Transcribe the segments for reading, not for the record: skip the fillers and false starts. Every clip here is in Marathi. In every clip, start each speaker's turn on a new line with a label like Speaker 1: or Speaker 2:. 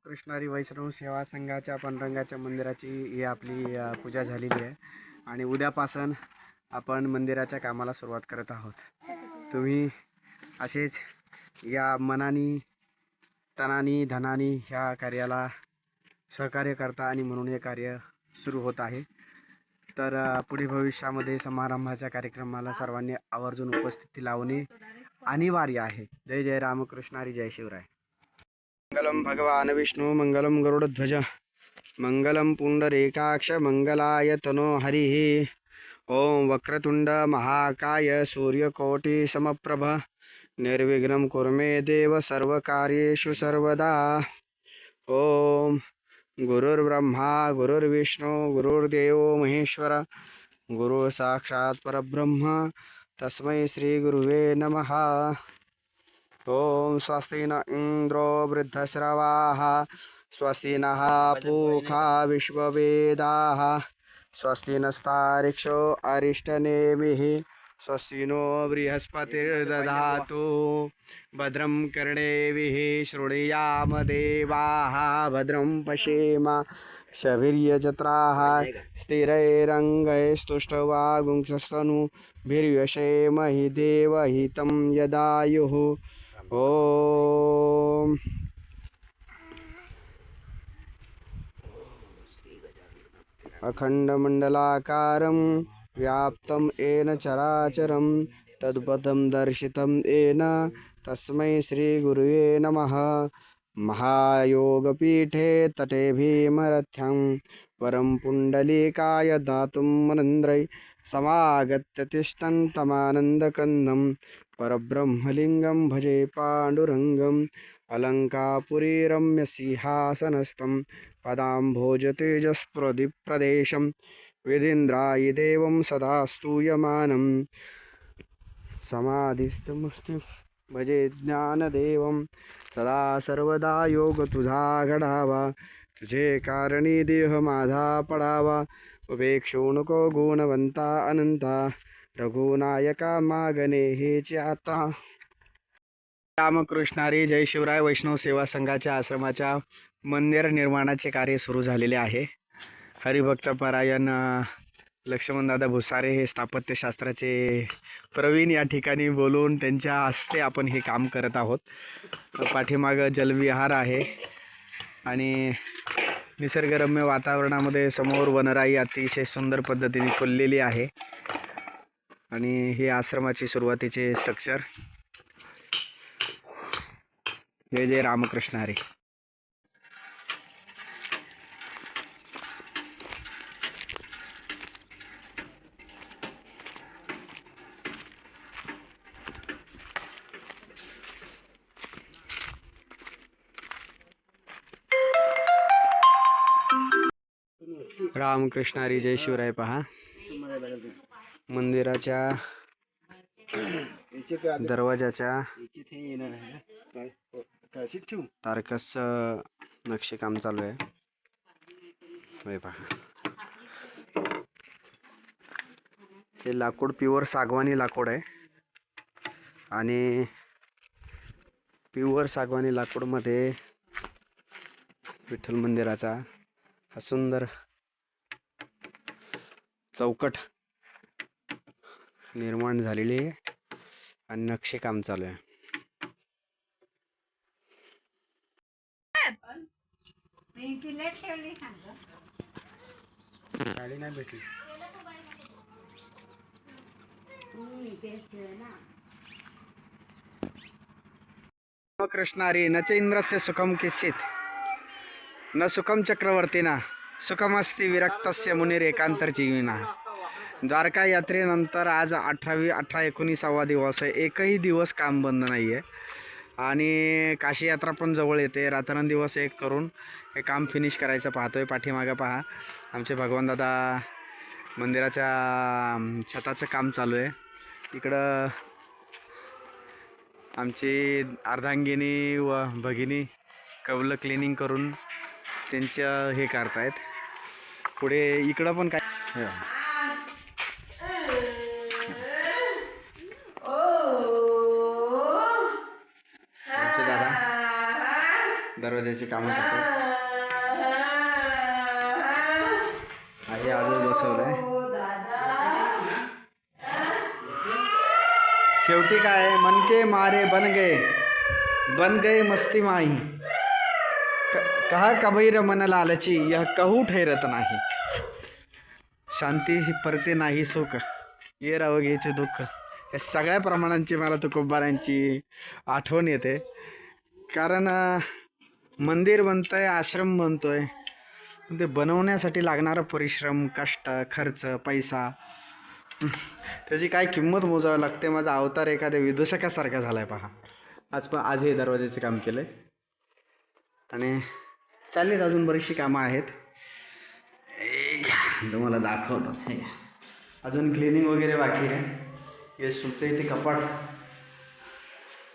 Speaker 1: कृष्णारी वैष्णव सेवा संघाच्या पांडुरंगाच्या मंदिराची ही आपली पूजा झालेली आहे आणि उद्यापासून आपण मंदिराच्या कामाला सुरुवात करत आहोत। तुम्ही असेच या मनानी तनानी धनानी ह्या कार्याला सहकार्य करता आणि म्हणून हे कार्य सुरू होत आहे। तर पुढे भविष्यामध्ये समारंभाच्या कार्यक्रमाला सर्वांनी आवर्जून उपस्थिती लावणे अनिवार्य आहे। जय जय रामकृष्ण हरी, जय शिवराय। मंगलम भगवान विष्णु मंगलम गरुड़ध्वज मंगलम पुंडरीकाक्ष मंगलाय तनो हरि। ओम वक्रतुंड महाकाय सूर्यकोटि समप्रभ निर्विघ्नं कुरु मे देव सर्वकार्येषु सर्वदा। ओम गुरुर्ब्रह्मा गुरुर्विष्णु गुरुर्देवो महेश्वर गुरु साक्षात् परब्रह्म तस्मै श्री गुरुवे नमः। ओम स्वस्ति न इंद्रो वृद्धश्रवाः स्वस्ति नः पूषा विश्ववेदाः स्वस्ति नस्तार्क्ष्यो अरिष्टनेमिः स्वस्ति नो बृहस्पतिर्दधातु भद्रं कर्णेभिः शृणुयाम देवाः भद्रं पश्येम शभिर्यजत्राः स्थिरैरङ्गैस्तुष्टवागुंसस्तनूभिर्यशेमहि देवहितं यदायुः। ओम अखंडमंडलाकारं व्याप्तं येन चराचरं तत्पदं दर्शितं येन तस्मै श्री गुरुवे नमः। महायोगपीठे तटे भीमरथ्यं परं पुण्डलीकाय दातुं मनीन्द्रै समागत्य तिष्ठन्तमानन्दकन्दं परब्रह्मलिङ्गं भजे पाण्डुरङ्गम्। अलङ्कापुरी रम्यसिंहासनस्थं पदाम्भोजतेजस्प्रदीप्रदेशं विधीन्द्रायदेवं सदा स्तूयमानं समाधिस्थमस्ति भजे ज्ञानदेवं सदा सर्वदा योग तुझा घडावा तुझे कारणी देह माझा पडावा उपेक्षू नको गुणवंता अनंता रघुनायका मागणे हेची आता। रामकृष्ण हरी, जय शिवराय। वैष्णव सेवा संघाच्या आश्रमाच्या मंदिर निर्माणाचे कार्य सुरू झालेले आहे। हरिभक्त परायण लक्ष्मणदादा भुसारे हे स्थापत्यशास्त्राचे प्रवीण या ठिकाणी बोलून त्यांच्या हस्ते आपण हे काम करत आहोत। पाठीमागं जलविहार आहे आणि निसर्गरम्य वातावरणामध्ये समोर वनराई अतिशय सुंदर पद्धतीने फुललेली आहे आणि हे आश्रमाची सुरुवातीचे स्ट्रक्चर। जय जय रामकृष्ण हरी। रामकृष्ण हरी, जय शिवराय। पहा मंदिराच्या दरवाजाच्या तारकस नक्षीकाम चालू आहे। पहा हे लाकूड प्युअर सागवानी लाकूड आहे आणि प्युअर सागवानी लाकूड मध्ये विठ्ठल मंदिराचा हा सुंदर चौकट निर्माण झालेली आहे आणि नक्षीकाम चालू आहे। गाडी नाही भेटली। कृष्ण हरी, न च इंद्रस्य सुखम किंचित न सुखम चक्रवर्तीना सुखमस्ति विरक्तस्य मुनिरेकांतर्जीविना। द्वारका यात्रेनंतर आज 18-19 दिवस आहे। एकही दिवस काम बंद नाही आहे आणि काशी यात्रा पण जवळ येते। रात्रंदिवस एक करून हे काम फिनिश करायचं पाहतोय। पाठीमागं पहा आमचे भगवानदादा मंदिराच्या छताचं काम चालू आहे। इकडं आमची अर्धांगिनी व भगिनी कवलं क्लिनिंग करून त्यांचं हे करतायत। पुढे इकडं पण काय आमचे दादा दरवाजाची कामं करतात. आहे आजच बसवलंय. शेवटी काय मनके मारे बन गए मस्ती माही. कहा कबीर मन लालची यह कहू ठेरत नाही. शांती परते नाही सुख ये रावगेचे दुःख. या सगळ्या प्रमाणांची मला तुकोबारांची आठवण येते. कारण मंदिर बनतंय, आश्रम बनतोय, ते बनवण्यासाठी लागणारा परिश्रम, कष्ट, खर्च, पैसा, त्याची काय किंमत मोजावी लागते. माझा अवतार एखाद्या विदूषकासारखा झाला आहे पहा. आज हे दरवाजाचे काम केलं आहे आणि चाललेत अजून बरीचशी कामं आहेत. तुम्हाला दाखवतोच. हे अजून क्लिनिंग वगैरे बाकी आहे. हे सुटतं इथे कपाट,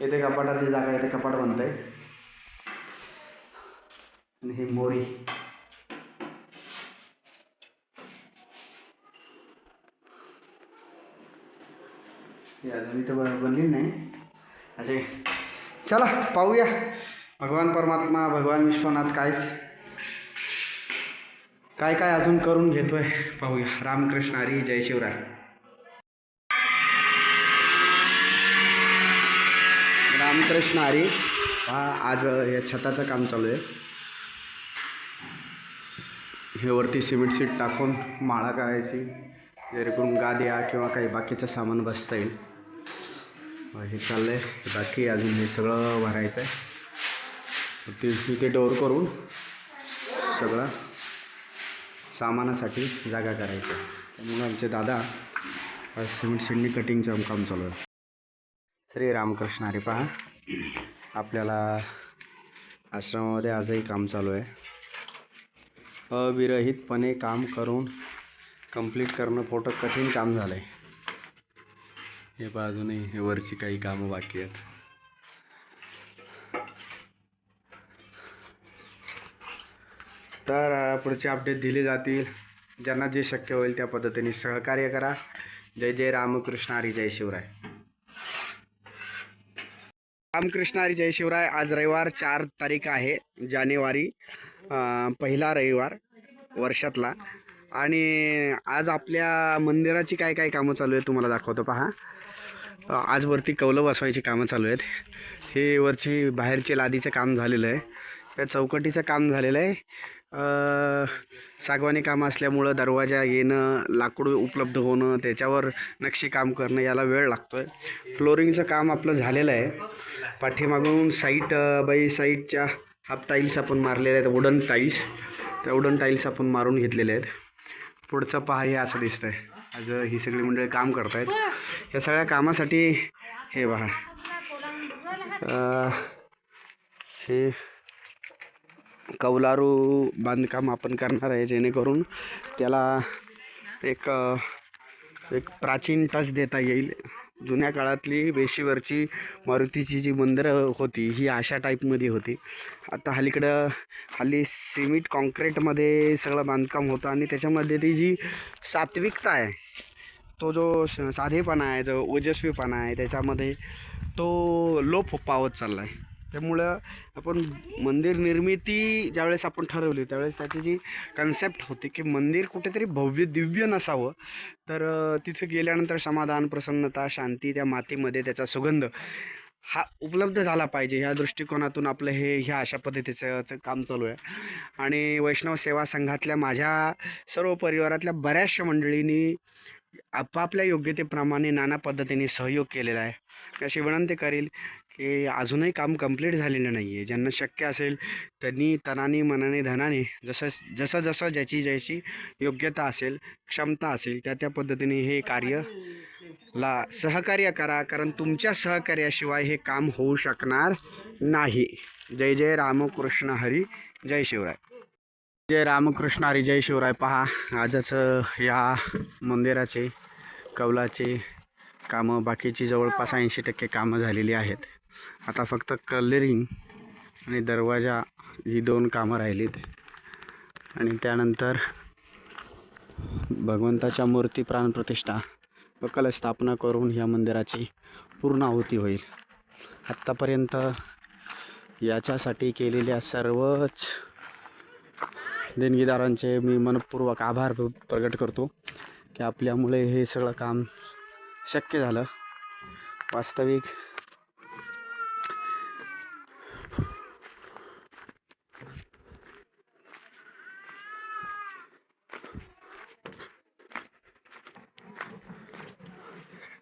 Speaker 1: इथे कपाटाची जागा, इथे कपाट बनतंय. आणि हे मोरी, हे अजून इथं बनली नाही. अरे चला पाहूया भगवान परमात्मा, भगवान विश्वनाथ काय काय अजून करून घेतोय पाहूया. रामकृष्ण हरी, जय शिवराय. रामकृष्ण हरी. आज या छताचं काम चालू आहे. हे वरती सिमेंट सीट टाकून माळा करायची, जेणेकरून गाद्या किंवा काही बाकीचं सामान बसता येईल. हे चाललं आहे. बाकी अजून हे सगळं भरायचं आहे. तिथे डोअर करून सगळं सामानासाठी जागा करायचं. त्यामुळे आमचे दादा सिमेंट सीटनी कटिंगचं काम चालू आहे. श्री रामकृष्ण हरी. पहा आपल्याला आश्रमामध्ये आजही काम चालू आहे. अविरहितपणे काम करून कंप्लीट करणं फोटो कठीण काम झालं आहे. हे पहा अजूनही हे वरची काही कामं बाकी आहेत. तर पुढचे अपडेट दिले जातील. ज्यांना जे शक्य होईल त्या पद्धतीने सहकार्य करा. जय जय रामकृष्ण हरी, जय शिवराय. रामकृष्ण हरी, जय शिवराय. आज रविवार 4 तारीख आहे जानेवारी, पहिला रविवार वर्षातला. आणि आज आपल्या मंदिराची काय काय कामं चालू आहेत तुम्हाला दाखवतो. पहा आज वरती कौलं बसवायची कामं चालू आहेत. हे वरची बाहेरचे लादीचं काम झालेलं आहे. या चौकटीचं काम झालेलं आहे. सागवानी काम असल्यामुळं दरवाजा येणं, लाकूड उपलब्ध होणं, त्याच्यावर नक्षी काम करणं याला वेळ लागतो आहे. फ्लोरिंगचं काम आपलं झालेलं आहे. पाठीमागून साईडच्या हाफ टाईल्स आपण मारलेले आहेत, वुडन टाईल्स. त्या वुडन टाईल्स आपण मारून घेतलेले आहेत. पुढचं पहा हे असं दिसतं आहे. आज ही सगळी मंडळी काम करत आहेत. या सगळ्या कामासाठी हे पहा हे कौलारू बांधकाम आपण करणार आहे, जेणेकरून त्याला एक प्राचीन टच देता येईल. जुन्या काळातली वेशीवरची मारुतीची जी मंदिरं होती ही अशा टाईपमध्ये होती. आता हल्ली सिमेंट कॉन्क्रीटमध्ये सगळं बांधकाम होतं आणि त्याच्यामध्ये ती जी सात्विकता आहे, तो जो साधेपणा आहे, जो ओजस्वीपणा आहे, त्याच्यामध्ये तो लोप पावत चालला आहे. त्यामुळं आपण मंदिर निर्मिती ज्यावेळेस आपण ठरवली त्यावेळेस त्याची जी कन्सेप्ट होती की मंदिर कुठेतरी भव्य दिव्य नसावं, तर तिथे गेल्यानंतर समाधान, प्रसन्नता, शांती, त्या मातीमध्ये त्याचा सुगंध हा उपलब्ध झाला पाहिजे. ह्या दृष्टिकोनातून आपलं ह्या अशा पद्धतीचं काम चालू आहे. आणि वैष्णव सेवा संघातल्या माझ्या सर्व परिवारातल्या बऱ्याचशा मंडळींनी आपापल्या योग्यतेप्रमाणे नाना पद्धतीने सहयोग केलेला आहे. अशी विनंती करेल की अजूनही काम कंप्लीट झालेलं नाही आहे. ज्यांना शक्य असेल त्यांनी तनाने, मनाने, धनाने जसं ज्याची योग्यता असेल, क्षमता असेल त्या पद्धतीने हे कार्यला सहकार्य करा. कारण तुमच्या सहकार्याशिवाय हे काम होऊ शकणार नाही. जय जय रामकृष्ण हरी, जय शिवराय. जय रामकृष्ण हरी, जय शिवराय. पहा आजच या मंदिराचे कौलाचे कामं बाकीची जवळपास 80% कामं झालेली आहेत. आता फक्त कलरिंग आणि दरवाजा ही 2 कामं राहिलीत. आणि त्यानंतर भगवंताच्या मूर्ती प्राणप्रतिष्ठा व कलस्थापना करून ह्या मंदिराची पूर्णाहुती होईल. आत्तापर्यंत याच्यासाठी केलेल्या सर्वच देणगीदारांचे मी मनपूर्वक आभार प्रकट करतो की आपल्यामुळे हे सगळं काम शक्य झालं. वास्तविक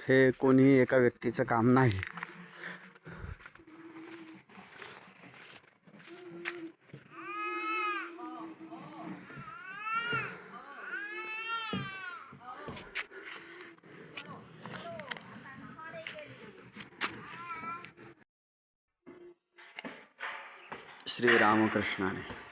Speaker 1: हे कोणीही एका व्यक्तीचं काम नाही. श्री रामकृष्णाने.